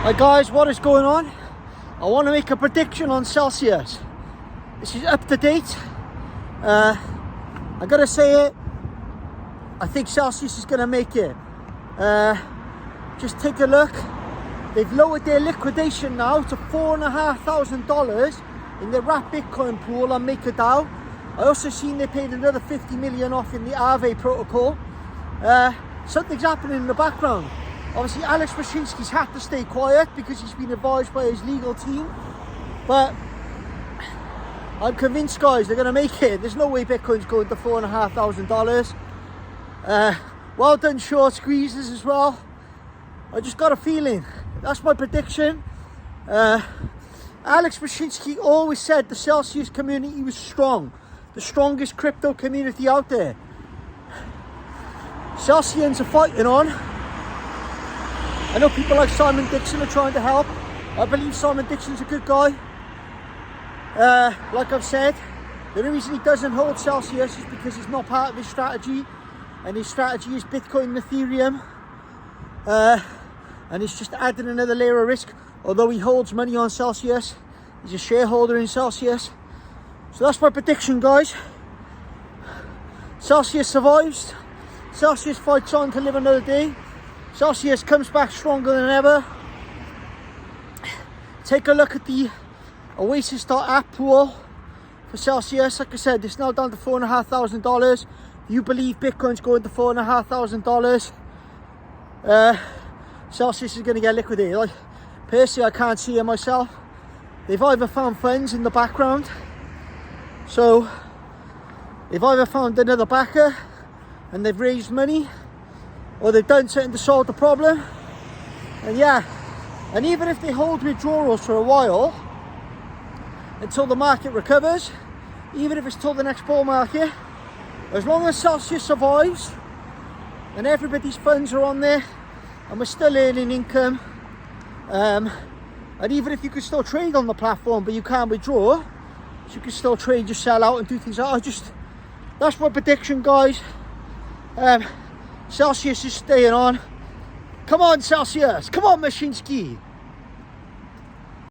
Hi guys, what is going on? I want to make a prediction on Celsius. This is up to date. I gotta say it, I think Celsius is gonna make it. Just take a look. They've lowered their liquidation now to $4,500 in their wrapped Bitcoin pool on MakerDAO. I also seen they paid another 50 million off in the Aave protocol. Something's happening in the background. Obviously, Alex Mashinsky's had to stay quiet because he's been advised by his legal team. But I'm convinced, guys, they're going to make it. There's no way Bitcoin's going to $4,500. Well done, short squeezes as well. I just got a feeling. That's my prediction. Alex Mashinsky always said the Celsius community was strong. The strongest crypto community out there. Celsians are fighting on. I know people like Simon Dixon are trying to help. I believe Simon Dixon's a good guy. Like I've said, the only reason he doesn't hold Celsius is because it's not part of his strategy. And his strategy is Bitcoin and Ethereum. And it's just adding another layer of risk. Although he holds money on Celsius, he's a shareholder in Celsius. So that's my prediction, guys. Celsius survives. Celsius fights on to live another day. Celsius comes back stronger than ever. Take a look at the Oasis.app pool for Celsius. Like I said, it's now down to $4,500. You believe Bitcoin's going to $4,500. Celsius is going to get liquidated. Like, personally, I can't see it myself. They've either found funds in the background, so they've either found another backer and they've raised money, or they've done something to solve the problem. And yeah, and even if they hold withdrawals for a while until the market recovers, even if it's till the next bull market, as long as Celsius survives and everybody's funds are on there and we're still earning income, and even if you could still trade on the platform but you can't withdraw, so you can still trade, just sell out and do things like that. That's my prediction, guys. Celsius is staying on. Come on, Celsius. Come on, Mashinsky.